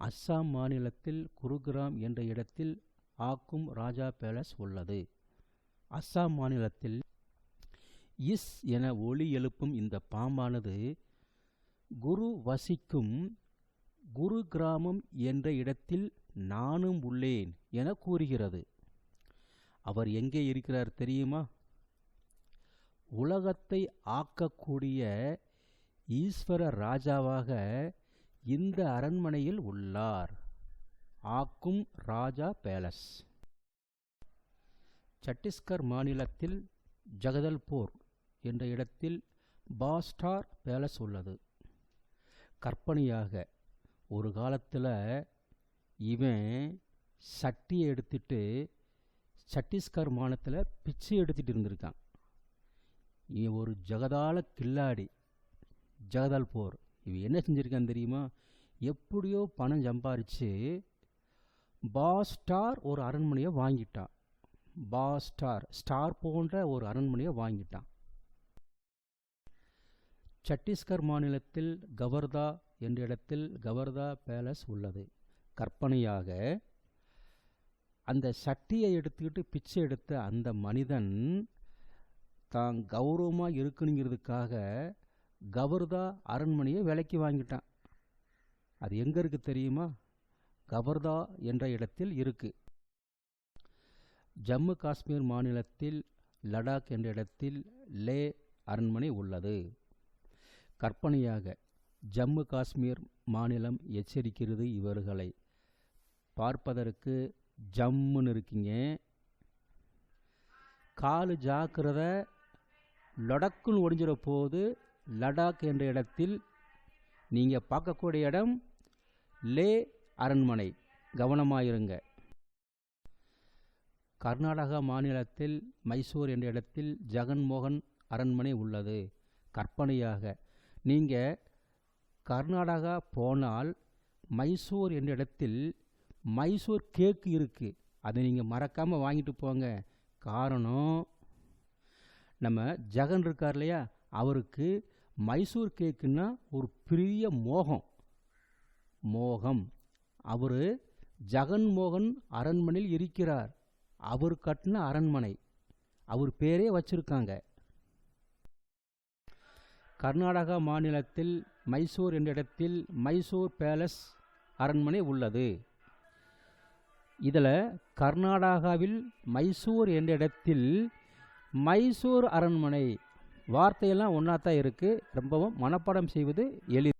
அஸ்ஸாம் மாநிலத்தில் குருகிராம் என்ற இடத்தில் ஆக்கும் ராஜா பேலஸ் உள்ளது. அஸ்ஸாம் மாநிலத்தில் இஸ் என ஒலி எழுப்பும் இந்த பாம்பானது குரு வசிக்கும் குருகிராமம் என்ற இடத்தில் நானும் உள்ளேன் என கூறுகிறது. அவர் எங்கே இருக்கிறார் தெரியுமா? உலகத்தை ஆக்கக்கூடிய ஈஸ்வர ராஜாவாக இந்த அரண்மனையில் உள்ளார். ஆக்கும் ராஜா பேலஸ். சத்தீஸ்கர் மாநிலத்தில் ஜகதல்பூர் என்ற இடத்தில் பாஸ்டார் பேலஸ் உள்ளது. கற்பனையாக ஒரு காலத்தில் இவன் சட்டியை எடுத்துட்டு சத்தீஸ்கர் மாநிலத்தில் பிச்சை எடுத்துட்டு இருந்திருக்கான். இவன் ஒரு ஜகதால கில்லாடி. ஜகதல்பூர் இவன் என்ன செஞ்சுருக்கான்னு தெரியுமா? எப்படியோ பணம் சம்பாரித்து பாஸ்டார் ஒரு அரண்மனையை வாங்கிட்டான். பாஸ்டார் ஸ்டார் போன்ற ஒரு அரண்மனையை வாங்கிட்டான். சத்தீஸ்கர் மாநிலத்தில் கவர்தா என்ற இடத்தில் கவர்தா பேலஸ் உள்ளது. கற்பனையாக அந்த சட்டியை எடுத்துக்கிட்டு பிச்சை எடுத்த அந்த மனிதன் தான் கௌரவமாக இருக்குங்கிறதுக்காக கவர்தா அரண்மனையை விலைக்கு வாங்கிட்டான். அது எங்கே இருக்குது தெரியுமா? கவர்தா என்ற இடத்தில் இருக்கு. ஜம்மு காஷ்மீர் மாநிலத்தில் லடாக் என்ற இடத்தில் லே அரண்மனை உள்ளது. கற்பனையாக ஜம்மு காஷ்மீர் மாநிலம் எச்சரிக்கிறது இவர்களை. பார்ப்பதற்கு ஜம்முன்னு இருக்கீங்க, காலு ஜாக்கிரத, லடாக்குன்னு ஒடிஞ்சிட போது. லடாக் என்ற இடத்தில் நீங்கள் பார்க்கக்கூடிய இடம் லே அரண்மனை. கவனமாயிருங்க. கர்நாடகா மாநிலத்தில் மைசூர் என்ற இடத்தில் ஜெகன்மோகன் அரண்மனை உள்ளது. கற்பனையாக நீங்கள் கர்நாடகா போனால் மைசூர் என்ற இடத்தில் மைசூர் கேக்கு இருக்குது. அதை நீங்கள் மறக்காமல் வாங்கிட்டு போங்க. காரணம், நம்ம ஜெகன் இருக்கார் இல்லையா, அவருக்கு மைசூர் கேக்குன்னா ஒரு பெரிய மோகம். அவர் ஜெகன்மோகன் அரண்மனையில் இருக்கிறார். அவர் கட்டின அரண்மனை, அவர் பேரே வச்சிருக்காங்க. கர்நாடகா மாநிலத்தில் மைசூர் என்ற இடத்தில் மைசூர் பேலஸ் அரண்மனை உள்ளது. இதில் கர்நாடகாவில் மைசூர் என்ற இடத்தில் மைசூர் அரண்மனை வார்த்தையெல்லாம் ஒன்றாத்தான் இருக்குது. ரொம்பவும் மனப்பாடம் செய்வது எளிது.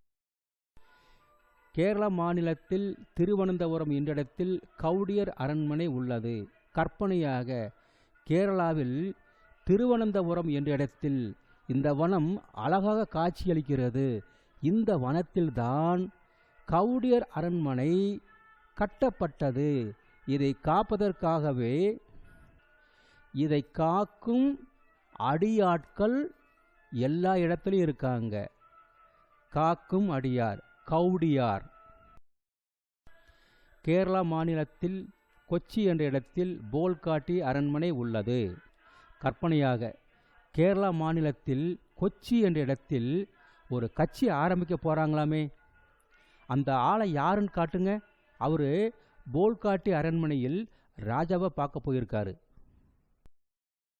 கேரள மாநிலத்தில் திருவனந்தபுரம் என்ற இடத்தில் கவுடியர் அரண்மனை உள்ளது. கற்பனையாக கேரளாவில் திருவனந்தபுரம் என்ற இடத்தில் இந்த வனம் அழகாக காட்சியளிக்கிறது. இந்த வனத்தில்தான் கவுடியர் அரண்மனை கட்டப்பட்டது. இதை காப்பதற்காகவே இதை காக்கும் அடியாட்கள் எல்லா இடத்துலையும் இருக்காங்க. காக்கும் அடியார் கவுடியார். கேரளா மாநிலத்தில் கொச்சி என்ற இடத்தில் போல்காட்டி அரண்மனை உள்ளது. கற்பனையாக கேரளா மாநிலத்தில் கொச்சி என்ற இடத்தில் ஒரு கட்சி ஆரம்பிக்க போகிறாங்களாமே, அந்த ஆளை யாருன்னு காட்டுங்க. அவர் போல்காட்டி அரண்மனையில் ராஜாவை பார்க்க போயிருக்காரு.